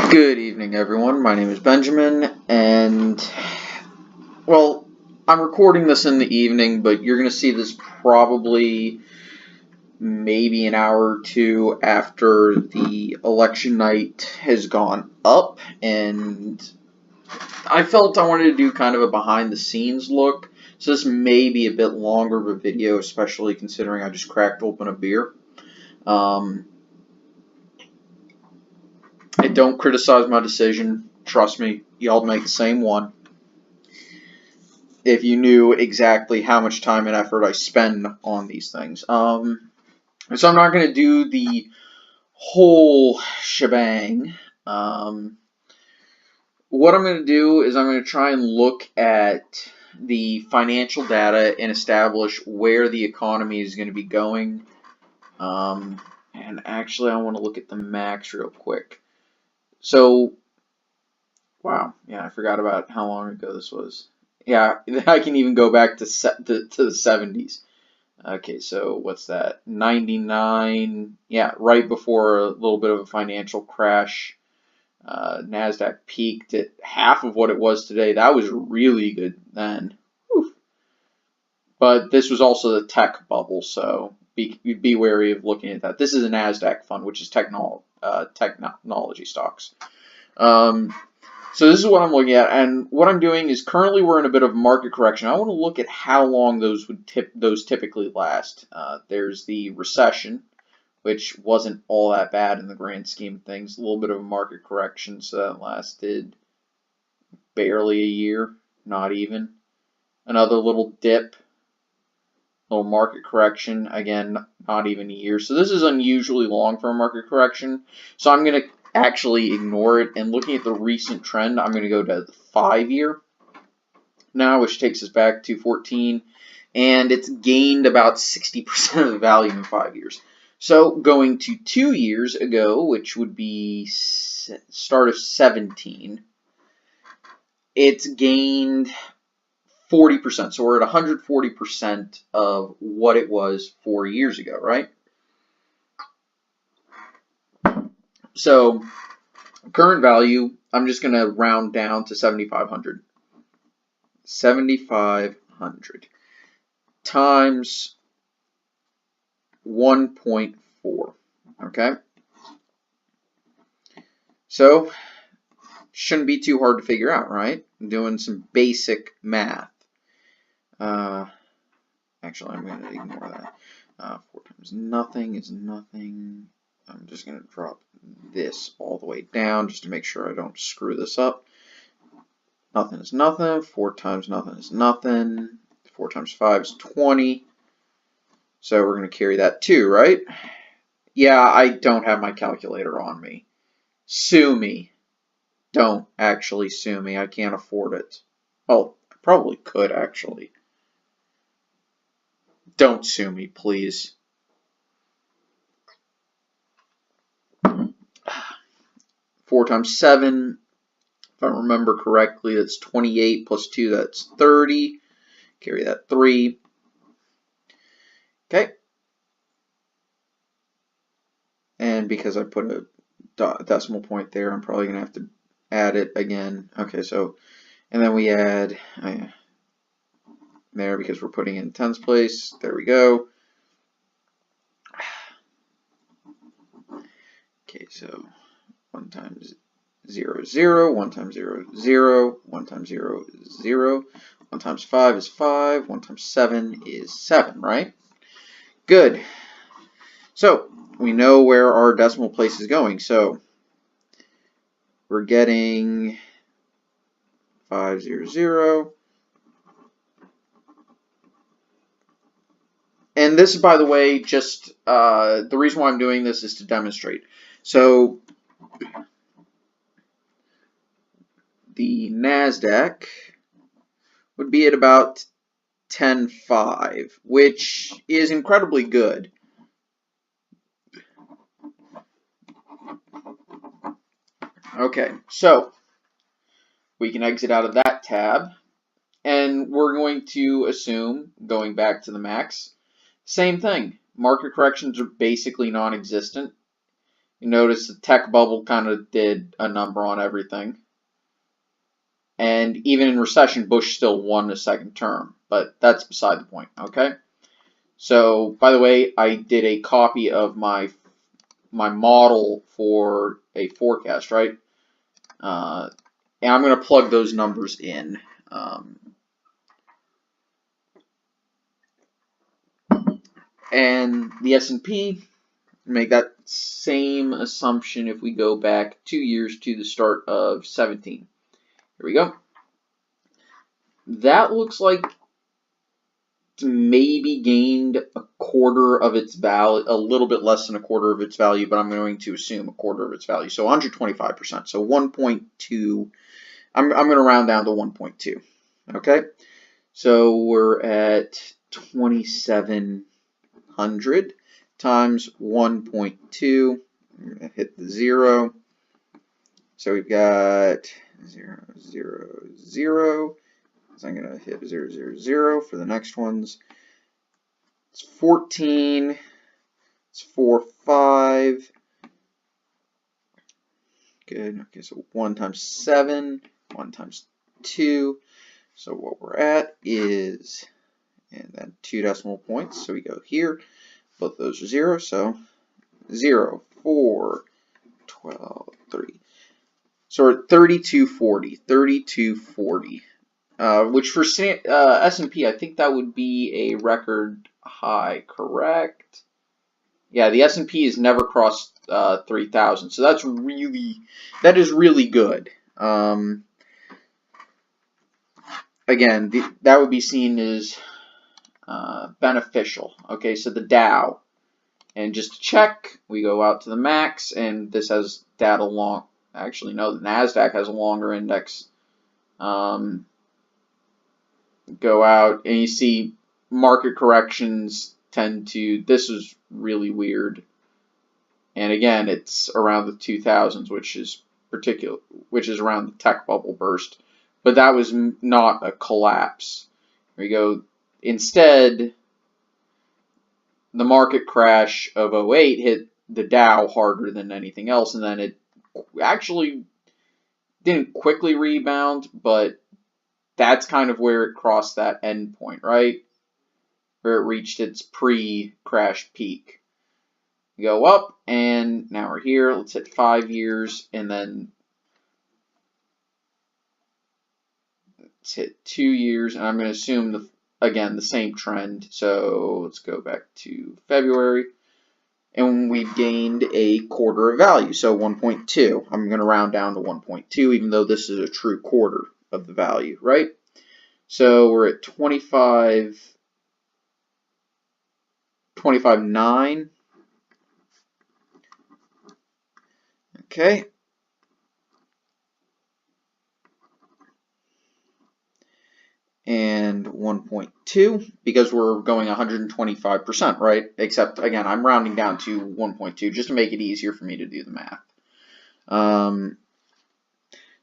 Good evening, everyone. My name is Benjamin, and, well, I'm recording this in the evening, but you're going to see this probably maybe an hour or two after the election night has gone up, and I felt I wanted to do kind of a behind-the-scenes look, so this may be a bit longer of a video, especially considering I just cracked open a beer. I don't criticize my decision. Trust me, y'all make the same one. If you knew exactly how much time and effort I spend on these things. So I'm not going to do the whole shebang. What I'm going to do is I'm going to try and look at the financial data and establish where the economy is going to be going. And actually, I want to look at the max real quick. So, wow, yeah, I forgot about how long ago this was. Yeah, I can even go back to the 70s. Okay, so what's that? 99, yeah, right before a little bit of a financial crash. NASDAQ peaked at half of what it was today. That was really good then. Whew. But this was also the tech bubble, so be wary of looking at that. This is a NASDAQ fund, which is technology stocks. So this is what I'm looking at, and what I'm doing is currently we're in a bit of market correction. I want to look at how long those typically last. There's the recession, which wasn't all that bad in the grand scheme of things. A little bit of a market correction, so that lasted barely a year, not even. Another little dip, little market correction, again, not even a year. So this is unusually long for a market correction. So I'm going to actually ignore it, and looking at the recent trend, I'm going to go to the 5-year now, which takes us back to 14, and it's gained about 60% of the value in 5 years. So going to 2 years ago, which would be start of 17, it's gained 40%. So we're at 140% of what it was 4 years ago, right? So current value, I'm just going to round down to 7,500. 7,500 times 1.4. Okay? So, shouldn't be too hard to figure out, right? I'm doing some basic math. Actually, I'm going to ignore that. 4 times nothing is nothing. I'm just going to drop this all the way down just to make sure I don't screw this up. Nothing is nothing. 4 times nothing is nothing. 4 times 5 is 20. So we're going to carry that too, right? Yeah, I don't have my calculator on me. Sue me. Don't actually sue me. I can't afford it. Oh, I probably could actually. Don't sue me, please. 4 times 7, if I remember correctly, that's 28 plus 2, that's 30. Carry that 3. Okay. And because I put a decimal point there, I'm probably going to have to add it again. Okay, so, and then we add there because we're putting in tens place. There we go. Okay, so 1 times 0 is 0, 1 times 0 is 0, 1 times 0 is 0, 1 times 5 is 5, 1 times 7 is 7, right? Good. So we know where our decimal place is going. So we're getting 500. And this, by the way, just the reason why I'm doing this is to demonstrate. So the NASDAQ would be at about 10.5, which is incredibly good. Okay, so we can exit out of that tab, and we're going to assume, going back to the max, same thing. Market corrections are basically non-existent. You notice the tech bubble kind of did a number on everything. And even in recession, Bush still won the second term, but that's beside the point, okay? So, by the way, I did a copy of my model for a forecast, right? And I'm going to plug those numbers in. And the S&P, make that same assumption if we go back 2 years to the start of 17. Here we go. That looks like it's maybe gained a quarter of its value, a little bit less than a quarter of its value, but I'm going to assume a quarter of its value. So 125%. So 1.2. I'm going to round down to 1.2. Okay. So we're at 2,700 times 1.2. We're going to hit the 0. So we've got 0, 0, 0. So I'm going to hit 0, 0, 0 for the next ones. It's 14. It's 4, 5. Good. Okay, so 1 times 7. 1 times 2. So what we're at is, and then 2 decimal points. So we go here. Both those are 0. So 0, 4, 12, 3. So we're at 3240. 3240. Which for S&P, I think that would be a record high, correct? Yeah, the S&P has never crossed 3,000, so that is really good. Again, that would be seen as beneficial. Okay, so the Dow, and just to check, we go out to the max, and this has data long. Actually, no, the Nasdaq has a longer index. Go out, and you see market corrections tend to. This is really weird. And again, it's around the 2000s, which is around the tech bubble burst. But that was not a collapse. Here we go. Instead, the market crash of 08 hit the Dow harder than anything else, and then it actually didn't quickly rebound, but that's kind of where it crossed that end point, right? Where it reached its pre-crash peak. We go up, and now we're here. Let's hit 5 years, and then let's hit 2 years, and I'm going to assume, again, the same trend. So let's go back to February, and we've gained a quarter of value, so 1.2. I'm going to round down to 1.2, even though this is a true quarter of the value, right? So we're at 25.9. Okay. And 1.2, because we're going 125%, right? Except, again, I'm rounding down to 1.2 just to make it easier for me to do the math.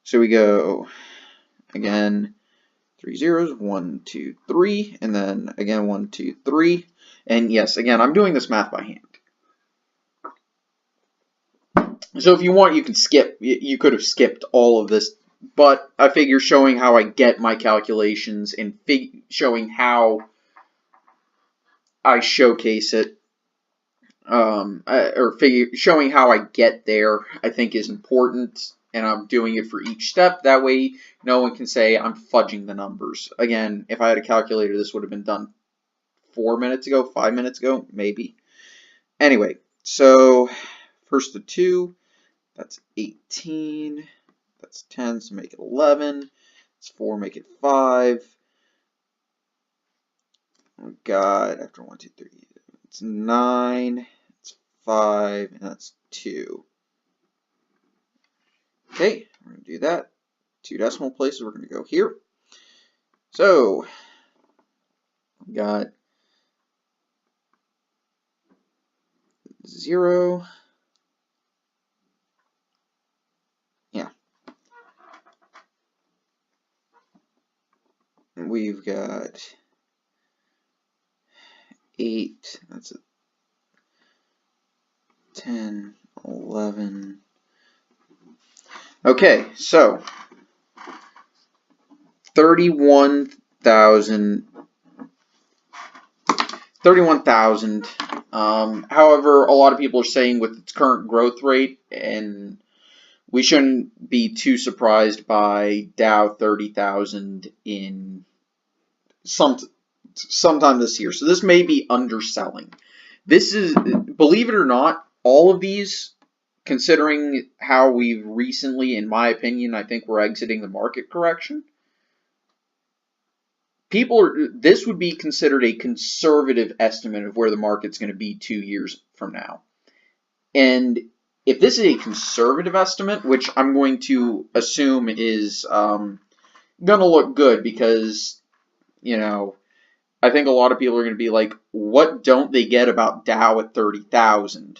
So we go, again, 3 zeros, 1, 2, 3, and then again 1, 2, 3. And yes, again, I'm doing this math by hand. So if you want, you can skip. You could have skipped all of this, but I figure showing how I get my calculations and showing how I showcase it, showing how I get there, I think is important, and I'm doing it for each step. That way, no one can say I'm fudging the numbers. Again, if I had a calculator, this would have been done 4 minutes ago, 5 minutes ago, maybe. Anyway, so first the 2, that's 18, that's 10, so make it 11, it's 4, make it 5. Oh God, after 1, 2, 3, it's 9, it's 5, and that's 2. Okay, we're going to do that. 2 decimal places, we're going to go here. So, we got 0. Yeah. And we've got 8, that's a 10, 11. Okay, so 31,000. However, a lot of people are saying with its current growth rate, and we shouldn't be too surprised by Dow 30,000 in sometime this year. So this may be underselling. This is, believe it or not, all of these, considering how we've recently, in my opinion, I think we're exiting the market correction. This would be considered a conservative estimate of where the market's going to be 2 years from now. And if this is a conservative estimate, which I'm going to assume is going to look good because, you know, I think a lot of people are going to be like, what don't they get about Dow at 30,000?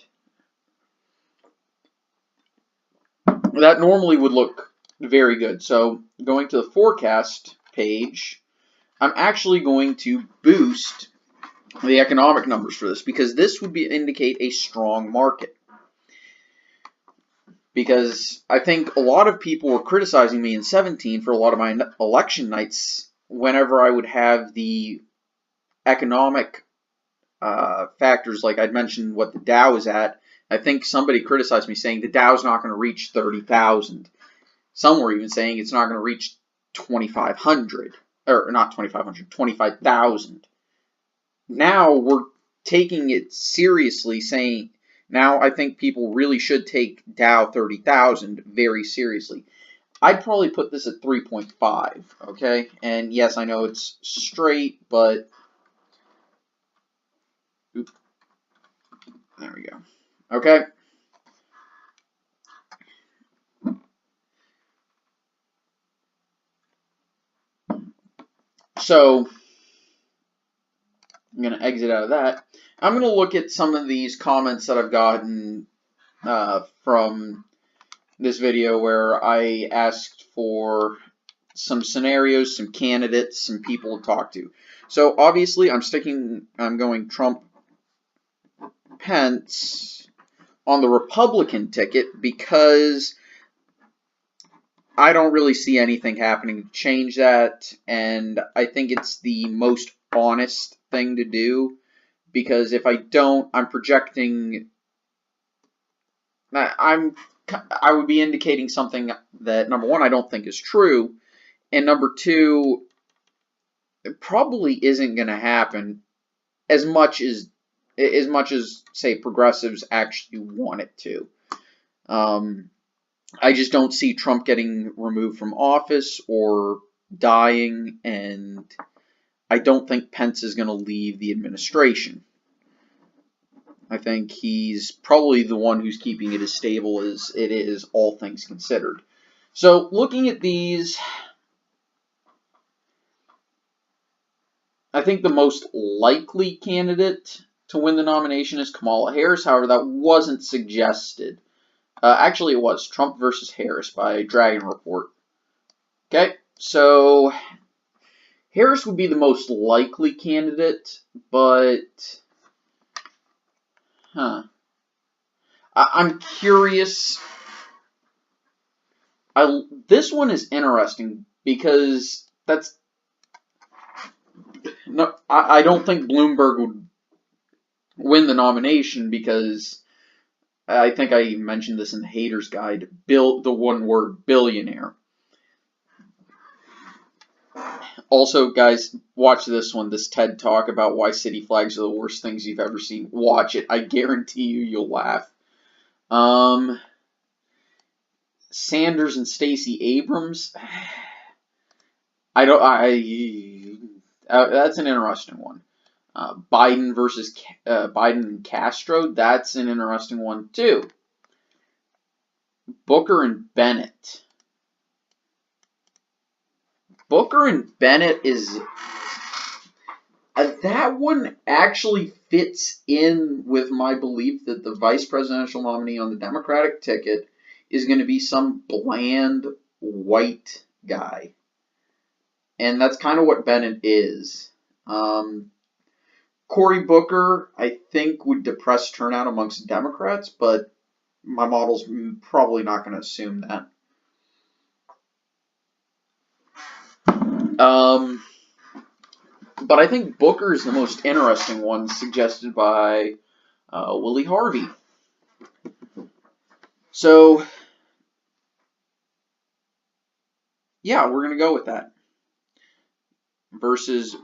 That normally would look very good. So going to the forecast page, I'm actually going to boost the economic numbers for this because this would indicate a strong market. Because I think a lot of people were criticizing me in 17 for a lot of my election nights whenever I would have the economic factors, like I'd mentioned what the Dow is at. I think somebody criticized me saying the Dow's not going to reach 30,000. Some were even saying it's not going to reach 2,500. Or not 2,500, 25,000. Now we're taking it seriously, saying now I think people really should take Dow 30,000 very seriously. I'd probably put this at 3.5, okay? And yes, I know it's straight, but oops, there we go. Okay. So I'm going to exit out of that. I'm going to look at some of these comments that I've gotten from this video where I asked for some scenarios, some candidates, some people to talk to. So obviously I'm going Trump, Pence on the Republican ticket because I don't really see anything happening to change that, and I think it's the most honest thing to do, because if I don't, I'm projecting I would be indicating something that, number one, I don't think is true, and number two, it probably isn't going to happen as much as say progressives actually want it to. I just don't see Trump getting removed from office or dying, and I don't think Pence is going to leave the administration. I think he's probably the one who's keeping it as stable as it is, all things considered. So looking at these, I think the most likely candidate to win the nomination is Kamala Harris. However, that wasn't suggested. Actually, it was Trump versus Harris by Dragon Report. Okay, so Harris would be the most likely candidate, but I'm curious. This one is interesting because I don't think Bloomberg would win the nomination because I think I mentioned this in the Haters Guide. The one word billionaire. Also, guys, watch this one, this TED Talk about why city flags are the worst things you've ever seen. Watch it. I guarantee you'll laugh. Sanders and Stacey Abrams. That's an interesting one. Biden versus Biden and Castro. That's an interesting one too. Booker and Bennett. Booker and Bennett is that one actually fits in with my belief that the vice presidential nominee on the Democratic ticket is going to be some bland white guy. And that's kind of what Bennett is. Cory Booker, I think, would depress turnout amongst Democrats, but my model's probably not going to assume that. But I think Booker is the most interesting one, suggested by Willie Harvey. So, yeah, we're going to go with that. Versus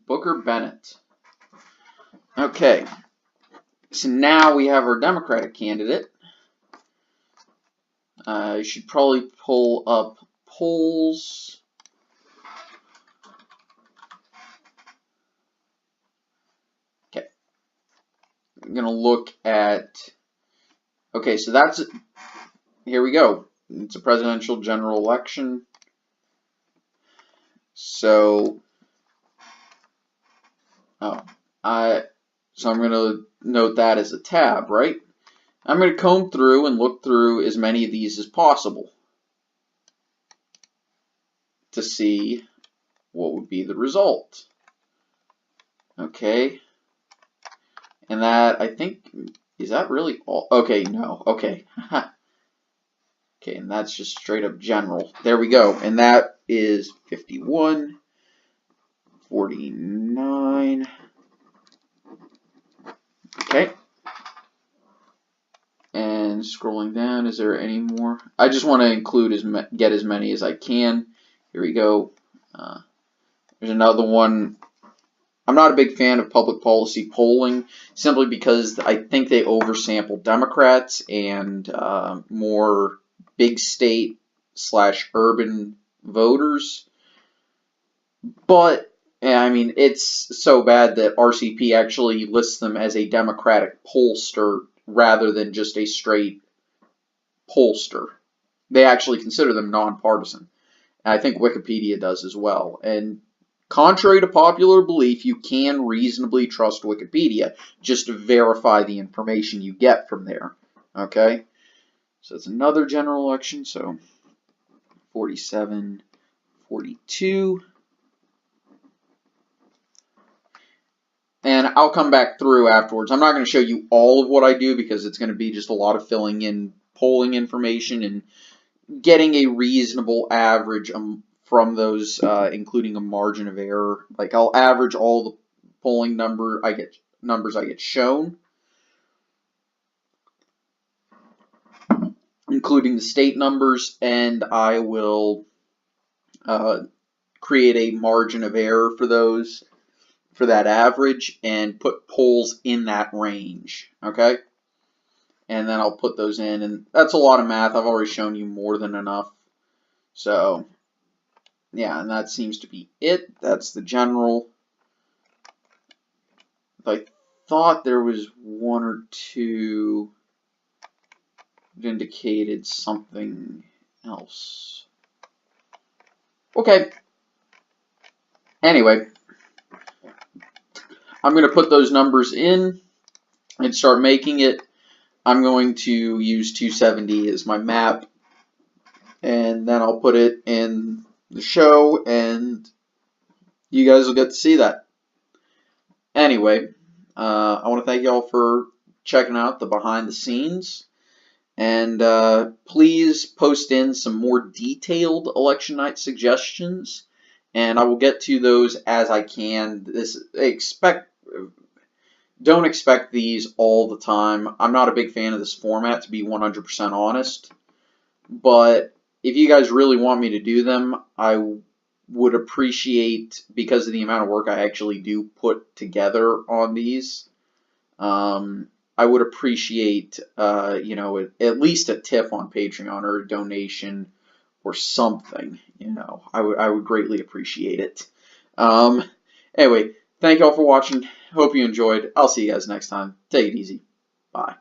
Booker Bennett. Okay, so now we have our Democratic candidate. I should probably pull up polls. Okay, I'm going to look at, okay, so that's, here we go. It's a presidential general election. So, so I'm going to note that as a tab, right? I'm going to comb through and look through as many of these as possible to see what would be the result. Okay. And that, I think, is that really all? Okay, no. Okay. Okay, and that's just straight up general. There we go. And that is 51, 49. Okay. And scrolling down, is there any more? I just want to include get as many as I can. Here we go. There's another one. I'm not a big fan of public policy polling, simply because I think they oversample Democrats and more big state / urban voters. But I mean, it's so bad that RCP actually lists them as a Democratic pollster rather than just a straight pollster. They actually consider them nonpartisan. And I think Wikipedia does as well. And contrary to popular belief, you can reasonably trust Wikipedia just to verify the information you get from there. Okay? So it's another general election. So 47, 42. And I'll come back through afterwards. I'm not going to show you all of what I do because it's going to be just a lot of filling in polling information and getting a reasonable average from those, including a margin of error. Like, I'll average all the polling numbers I get shown, including the state numbers, and I will create a margin of error for those, for that average, and put polls in that range. Okay? And then I'll put those in, and that's a lot of math. I've already shown you more than enough. So, yeah, and that seems to be it. That's the general. I thought there was one or two vindicated something else. Okay. Anyway, I'm going to put those numbers in and start making it. I'm going to use 270 as my map, and then I'll put it in the show, and you guys will get to see that. Anyway, I want to thank y'all for checking out the behind the scenes, and please post in some more detailed election night suggestions, and I will get to those as I can. Don't expect these all the time. I'm not a big fan of this format, to be 100% honest, but if you guys really want me to do them, I would appreciate, because of the amount of work I actually do put together on these, I would appreciate, you know, at least a tip on Patreon or a donation or something. You know, I would greatly appreciate it. Anyway, thank y'all for watching. Hope you enjoyed. I'll see you guys next time. Take it easy. Bye.